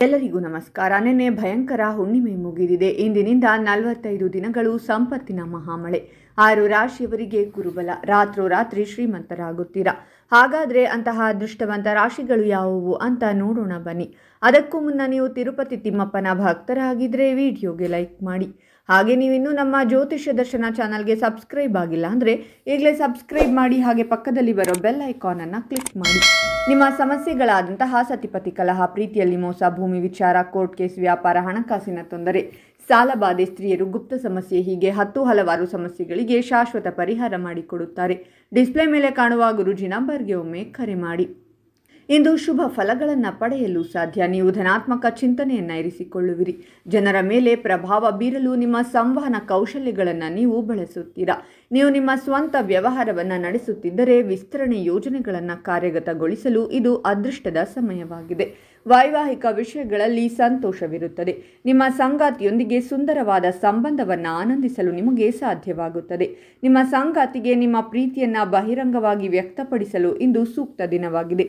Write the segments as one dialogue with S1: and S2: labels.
S1: ಎಲ್ಲರಿಗೂ ನಮಸ್ಕಾರ. ನಿನ್ನೆ ಭಯಂಕರ ಹುಣ್ಣಿಮೆ ಮುಗಿದಿದೆ. ಇಂದಿನಿಂದ 45 ದಿನಗಳು ಸಂಪತ್ತಿನ ಮಹಾಮಳೆ. 6 ರಾಶಿಯವರಿಗೆ ಗುರುಬಲ. ರಾತ್ರೋರಾತ್ರಿ ಶ್ರೀಮಂತರಾಗುತ್ತೀರಾ. ಹಾಗಾದರೆ ಅಂತಹ ಅದೃಷ್ಟವಂತ ರಾಶಿಗಳು ಯಾವುವು ಅಂತ ನೋಡೋಣ ಬನ್ನಿ. ಅದಕ್ಕೂ ಮುನ್ನ ನೀವು ತಿರುಪತಿ ತಿಮ್ಮಪ್ಪನ ಭಕ್ತರಾಗಿದ್ದರೆ ವಿಡಿಯೋಗೆ ಲೈಕ್ ಮಾಡಿ. ಹಾಗೆ ನೀವಿನ್ನೂ ನಮ್ಮ ಜ್ಯೋತಿಷ್ಯ ದರ್ಶನ ಚಾನಲ್ಗೆ ಸಬ್ಸ್ಕ್ರೈಬ್ ಆಗಿಲ್ಲ ಅಂದರೆ ಈಗಲೇ ಸಬ್ಸ್ಕ್ರೈಬ್ ಮಾಡಿ. ಹಾಗೆ ಪಕ್ಕದಲ್ಲಿ ಬರೋ ಬೆಲ್ ಐಕಾನನ್ನು ಕ್ಲಿಕ್ ಮಾಡಿ. ನಿಮ್ಮ ಸಮಸ್ಯೆಗಳಾದಂತಹ ಸತಿಪತಿ ಕಲಹ, ಪ್ರೀತಿಯಲ್ಲಿ ಮೋಸ, ಭೂಮಿ ವಿಚಾರ, ಕೋರ್ಟ್ ಕೇಸ್, ವ್ಯಾಪಾರ, ಹಣಕಾಸಿನ ತೊಂದರೆ, ಸಾಲಬಾಧೆ, ಸ್ತ್ರೀಯರು, ಗುಪ್ತ ಸಮಸ್ಯೆ, ಹೀಗೆ ಹಲವಾರು ಸಮಸ್ಯೆಗಳಿಗೆ ಶಾಶ್ವತ ಪರಿಹಾರ ಮಾಡಿಕೊಡುತ್ತಾರೆ. ಡಿಸ್ಪ್ಲೇ ಮೇಲೆ ಕಾಣುವ ಗುರೂಜಿ ನಂಬರ್ಗೆ ಒಮ್ಮೆ ಕರೆ ಮಾಡಿ. ಇಂದು ಶುಭ ಫಲಗಳನ್ನು ಪಡೆಯಲು ಸಾಧ್ಯ. ನೀವು ಧನಾತ್ಮಕ ಚಿಂತನೆಯನ್ನು ಇರಿಸಿಕೊಳ್ಳುವಿರಿ. ಜನರ ಮೇಲೆ ಪ್ರಭಾವ ಬೀರಲು ನಿಮ್ಮ ಸಂವಹನ ಕೌಶಲ್ಯಗಳನ್ನು ನೀವು ಬಳಸುತ್ತೀರಾ. ನೀವು ನಿಮ್ಮ ಸ್ವಂತ ವ್ಯವಹಾರವನ್ನು ನಡೆಸುತ್ತಿದ್ದರೆ ವಿಸ್ತರಣೆ ಯೋಜನೆಗಳನ್ನು ಕಾರ್ಯಗತಗೊಳಿಸಲು ಇದು ಅದೃಷ್ಟದ ಸಮಯವಾಗಿದೆ. ವೈವಾಹಿಕ ವಿಷಯಗಳಲ್ಲಿ ಸಂತೋಷವಿರುತ್ತದೆ. ನಿಮ್ಮ ಸಂಗಾತಿಯೊಂದಿಗೆ ಸುಂದರವಾದ ಸಂಬಂಧವನ್ನು ಆನಂದಿಸಲು ನಿಮಗೆ ಸಾಧ್ಯವಾಗುತ್ತದೆ. ನಿಮ್ಮ ಸಂಗಾತಿಗೆ ನಿಮ್ಮ ಪ್ರೀತಿಯನ್ನು ಬಹಿರಂಗವಾಗಿ ವ್ಯಕ್ತಪಡಿಸಲು ಇಂದು ಸೂಕ್ತ ದಿನವಾಗಿದೆ.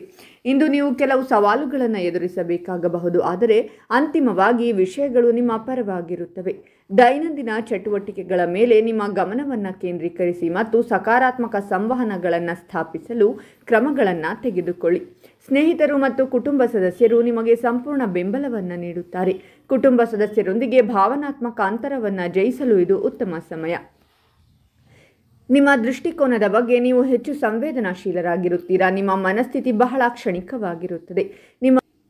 S1: ಇಂದು ನೀವು ಕೆಲವು ಸವಾಲುಗಳನ್ನು ಎದುರಿಸಬೇಕಾಗಬಹುದು, ಆದರೆ ಅಂತಿಮವಾಗಿ ವಿಷಯಗಳು ನಿಮ್ಮ ಪರವಾಗಿರುತ್ತವೆ. ದೈನಂದಿನ ಚಟುವಟಿಕೆಗಳ ಮೇಲೆ ನಿಮ್ಮ ಗಮನವನ್ನು ಕೇಂದ್ರೀಕರಿಸಿ ಮತ್ತು ಸಕಾರಾತ್ಮಕ ಸಂವಹನಗಳನ್ನು ಸ್ಥಾಪಿಸಲು ಕ್ರಮಗಳನ್ನು ತೆಗೆದುಕೊಳ್ಳಿ. ಸ್ನೇಹಿತರು ಮತ್ತು ಕುಟುಂಬ ಸದಸ್ಯರು ನಿಮಗೆ ಸಂಪೂರ್ಣ ಬೆಂಬಲವನ್ನು ನೀಡುತ್ತಾರೆ. ಕುಟುಂಬ ಸದಸ್ಯರೊಂದಿಗೆ ಭಾವನಾತ್ಮಕ ಅಂತರವನ್ನು ಜಯಿಸಲು ಇದು ಉತ್ತಮ ಸಮಯ. ನಿಮ್ಮ ದೃಷ್ಟಿಕೋನದ ಬಗ್ಗೆ ನೀವು ಹೆಚ್ಚು ಸಂವೇದನಾಶೀಲರಾಗಿರುತ್ತೀರಾ. ನಿಮ್ಮ ಮನಸ್ಥಿತಿ ಬಹಳ ಕ್ಷಣಿಕವಾಗಿರುತ್ತದೆ.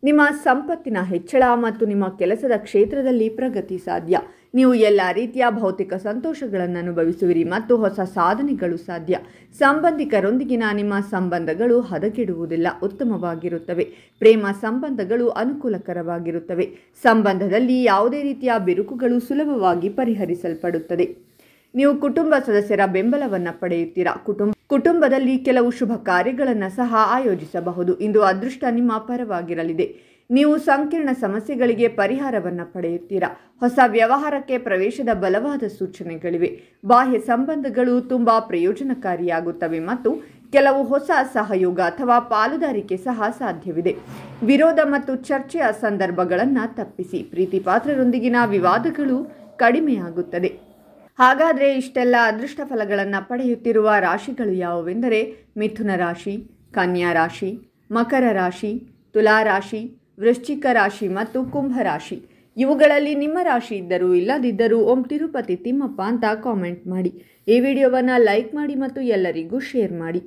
S1: ನಿಮ್ಮ ಸಂಪತ್ತಿನ ಹೆಚ್ಚಳ ಮತ್ತು ನಿಮ್ಮ ಕೆಲಸದ ಕ್ಷೇತ್ರದಲ್ಲಿ ಪ್ರಗತಿ ಸಾಧ್ಯ. ನೀವು ಎಲ್ಲ ರೀತಿಯ ಭೌತಿಕ ಸಂತೋಷಗಳನ್ನು ಅನುಭವಿಸುವಿರಿ ಮತ್ತು ಹೊಸ ಸಾಧನೆಗಳು ಸಾಧ್ಯ. ಸಂಬಂಧಿಕರೊಂದಿಗಿನ ನಿಮ್ಮ ಸಂಬಂಧಗಳು ಹದಗೆಡುವುದಿಲ್ಲ, ಉತ್ತಮವಾಗಿರುತ್ತವೆ. ಪ್ರೇಮ ಸಂಬಂಧಗಳು ಅನುಕೂಲಕರವಾಗಿರುತ್ತವೆ. ಸಂಬಂಧದಲ್ಲಿ ಯಾವುದೇ ರೀತಿಯ ಬಿರುಕುಗಳು ಸುಲಭವಾಗಿ ಪರಿಹರಿಸಲ್ಪಡುತ್ತದೆ. ನೀವು ಕುಟುಂಬ ಸದಸ್ಯರ ಬೆಂಬಲವನ್ನು ಪಡೆಯುತ್ತೀರಾ. ಕುಟುಂಬದಲ್ಲಿ ಕೆಲವು ಶುಭ ಕಾರ್ಯಗಳನ್ನು ಸಹ ಆಯೋಜಿಸಬಹುದು. ಇಂದು ಅದೃಷ್ಟ ನಿಮ್ಮ ಪರವಾಗಿರಲಿದೆ. ನೀವು ಸಂಕೀರ್ಣ ಸಮಸ್ಯೆಗಳಿಗೆ ಪರಿಹಾರವನ್ನು ಪಡೆಯುತ್ತೀರಾ. ಹೊಸ ವ್ಯವಹಾರಕ್ಕೆ ಪ್ರವೇಶದ ಬಲವಾದ ಸೂಚನೆಗಳಿವೆ. ಬಾಹ್ಯ ಸಂಬಂಧಗಳು ತುಂಬ ಪ್ರಯೋಜನಕಾರಿಯಾಗುತ್ತವೆ ಮತ್ತು ಕೆಲವು ಹೊಸ ಸಹಯೋಗ ಅಥವಾ ಪಾಲುದಾರಿಕೆ ಸಹ ಸಾಧ್ಯವಿದೆ. ವಿರೋಧ ಮತ್ತು ಚರ್ಚೆಯ ಸಂದರ್ಭಗಳನ್ನು ತಪ್ಪಿಸಿ. ಪ್ರೀತಿ ಪಾತ್ರರೊಂದಿಗಿನ ವಿವಾದಗಳು ಕಡಿಮೆಯಾಗುತ್ತದೆ. ಹಾಗಾದರೆ ಇಷ್ಟೆಲ್ಲ ಅದೃಷ್ಟ ಫಲಗಳನ್ನು ಪಡೆಯುತ್ತಿರುವ ರಾಶಿಗಳು ಯಾವುವೆಂದರೆ ಮಿಥುನ ರಾಶಿ, ಕನ್ಯಾ ರಾಶಿ, ಮಕರ ರಾಶಿ, ತುಲಾ ರಾಶಿ, ವೃಶ್ಚಿಕ ರಾಶಿ ಮತ್ತು ಕುಂಭ ರಾಶಿ. ಇವುಗಳಲ್ಲಿ ನಿಮ್ಮ ರಾಶಿ ಇದ್ದರೂ ಇಲ್ಲದಿದ್ದರೂ ಓಂ ತಿರುಪತಿ ತಿಮ್ಮಪ್ಪ ಅಂತ ಕಾಮೆಂಟ್ ಮಾಡಿ. ಈ ವಿಡಿಯೋವನ್ನು ಲೈಕ್ ಮಾಡಿ ಮತ್ತು ಎಲ್ಲರಿಗೂ ಶೇರ್ ಮಾಡಿ.